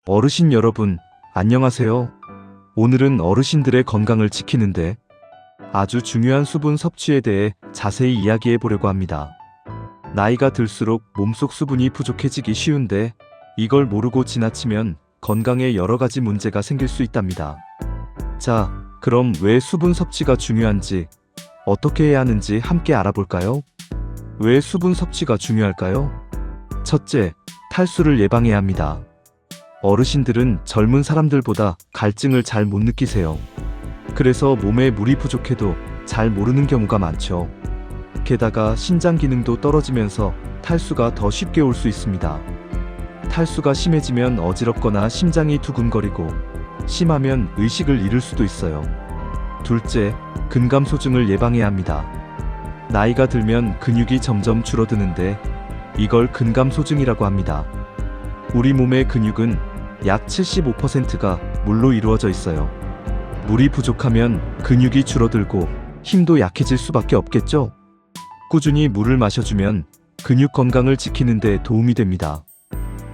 어르신 여러분, 안녕하세요. 오늘은 어르신들의 건강을 지키는데 아주 중요한 수분 섭취에 대해 자세히 이야기해 보려고 합니다. 나이가 들수록 몸속 수분이 부족해지기 쉬운데 이걸 모르고 지나치면 건강에 여러 가지 문제가 생길 수 있답니다. 자, 그럼 왜 수분 섭취가 중요한지, 어떻게 해야 하는지 함께 알아볼까요? 왜 수분 섭취가 중요할까요? 첫째, 탈수를 예방해야 합니다. 어르신들은 젊은 사람들보다 갈증을 잘 못 느끼세요. 그래서 몸에 물이 부족해도 잘 모르는 경우가 많죠. 게다가 신장 기능도 떨어지면서 탈수가 더 쉽게 올 수 있습니다. 탈수가 심해지면 어지럽거나 심장이 두근거리고, 심하면 의식을 잃을 수도 있어요. 둘째, 근감소증을 예방해야 합니다. 나이가 들면 근육이 점점 줄어드는데 이걸 근감소증이라고 합니다. 우리 몸의 근육은 약 75%가 물로 이루어져 있어요. 물이 부족하면 근육이 줄어들고 힘도 약해질 수밖에 없겠죠? 꾸준히 물을 마셔주면 근육 건강을 지키는 데 도움이 됩니다.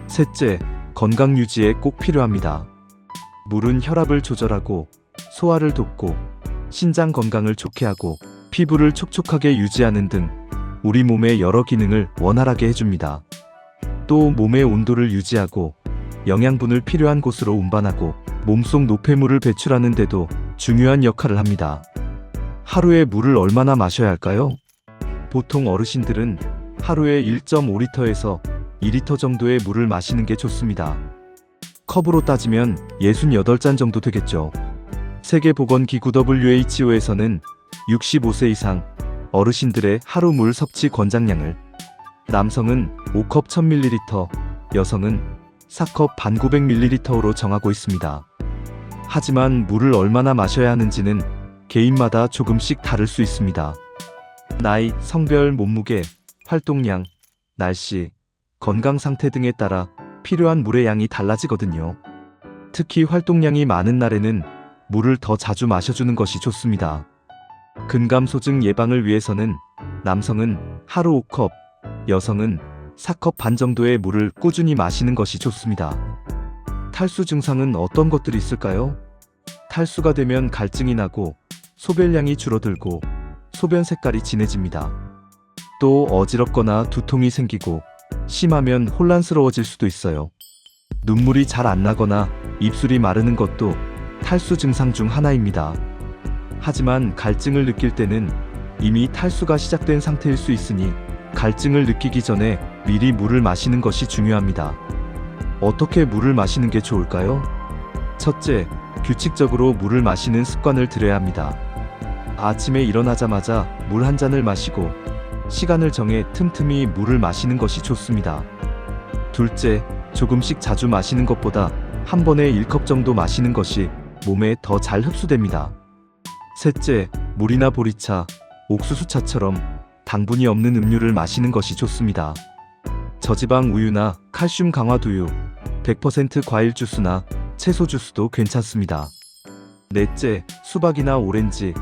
셋째, 건강 유지에 꼭 필요합니다. 물은 혈압을 조절하고 소화를 돕고 신장 건강을 좋게 하고 피부를 촉촉하게 유지하는 등 우리 몸의 여러 기능을 원활하게 해줍니다. 또 몸의 온도를 유지하고 영양분을 필요한 곳으로 운반하고 몸속 노폐물을 배출하는 데도 중요한 역할을 합니다. 하루에 물을 얼마나 마셔야 할까요? 보통 어르신들은 하루에 1.5리터에서 2리터 정도의 물을 마시는 게 좋습니다. 컵으로 따지면 68잔 정도 되겠죠. 세계보건기구 WHO에서는 65세 이상 어르신들의 하루 물 섭취 권장량을 남성은 5컵 1000ml, 여성은 4컵 반 900ml로 정하고 있습니다. 하지만 물을 얼마나 마셔야 하는지는 개인마다 조금씩 다를 수 있습니다. 나이, 성별, 몸무게, 활동량, 날씨, 건강 상태 등에 따라 필요한 물의 양이 달라지거든요. 특히 활동량이 많은 날에는 물을 더 자주 마셔주는 것이 좋습니다. 근감소증 예방을 위해서는 남성은 하루 5컵, 여성은 4컵 반 정도의 물을 꾸준히 마시는 것이 좋습니다. 탈수 증상은 어떤 것들이 있을까요? 탈수가 되면 갈증이 나고 소변량이 줄어들고 소변 색깔이 진해집니다. 또 어지럽거나 두통이 생기고 심하면 혼란스러워질 수도 있어요. 눈물이 잘 안 나거나 입술이 마르는 것도 탈수 증상 중 하나입니다. 하지만 갈증을 느낄 때는 이미 탈수가 시작된 상태일 수 있으니 갈증을 느끼기 전에 미리 물을 마시는 것이 중요합니다. 어떻게 물을 마시는 게 좋을까요? 첫째, 규칙적으로 물을 마시는 습관을 들여야 합니다. 아침에 일어나자마자 물 한 잔을 마시고 시간을 정해 틈틈이 물을 마시는 것이 좋습니다. 둘째, 조금씩 자주 마시는 것보다 한 번에 1컵 정도 마시는 것이 몸에 더 잘 흡수됩니다. 셋째, 물이나 보리차, 옥수수차처럼 당분이 없는 음료를 마시는 것이 좋습니다. 저지방 우유나 칼슘 강화 두유, 100% 과일 주스나 채소 주스도 괜찮습니다. 넷째, 수박이나 오렌지,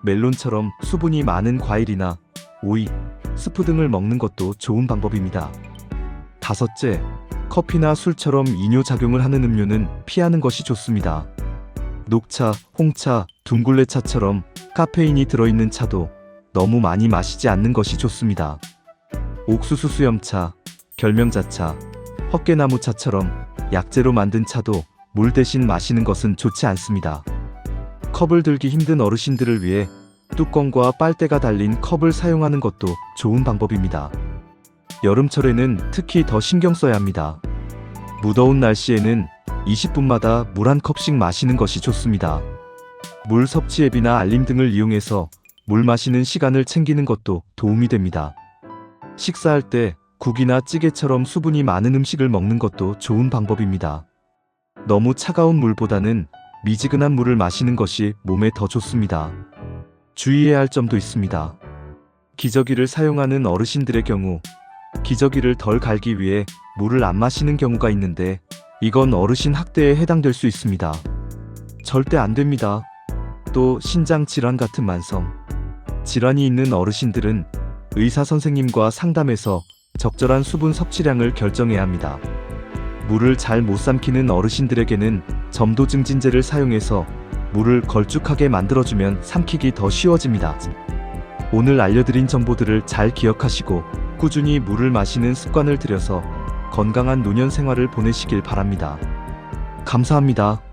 멜론처럼 수분이 많은 과일이나 오이, 스프 등을 먹는 것도 좋은 방법입니다. 다섯째, 커피나 술처럼 이뇨작용을 하는 음료는 피하는 것이 좋습니다. 녹차, 홍차, 둥글레차처럼 카페인이 들어있는 차도 너무 많이 마시지 않는 것이 좋습니다. 옥수수 수염차, 결명자차, 헛개나무차처럼 약재로 만든 차도 물 대신 마시는 것은 좋지 않습니다. 컵을 들기 힘든 어르신들을 위해 뚜껑과 빨대가 달린 컵을 사용하는 것도 좋은 방법입니다. 여름철에는 특히 더 신경 써야 합니다. 무더운 날씨에는 20분마다 물 한 컵씩 마시는 것이 좋습니다. 물 섭취 앱이나 알림 등을 이용해서 물 마시는 시간을 챙기는 것도 도움이 됩니다. 식사할 때 국이나 찌개처럼 수분이 많은 음식을 먹는 것도 좋은 방법입니다. 너무 차가운 물보다는 미지근한 물을 마시는 것이 몸에 더 좋습니다. 주의해야 할 점도 있습니다. 기저귀를 사용하는 어르신들의 경우 기저귀를 덜 갈기 위해 물을 안 마시는 경우가 있는데 이건 어르신 학대에 해당될 수 있습니다. 절대 안 됩니다. 또 신장 질환 같은 만성 질환이 있는 어르신들은 의사 선생님과 상담해서 적절한 수분 섭취량을 결정해야 합니다. 물을 잘 못 삼키는 어르신들에게는 점도 증진제를 사용해서 물을 걸쭉하게 만들어주면 삼키기 더 쉬워집니다. 오늘 알려드린 정보들을 잘 기억하시고 꾸준히 물을 마시는 습관을 들여서 건강한 노년 생활을 보내시길 바랍니다. 감사합니다.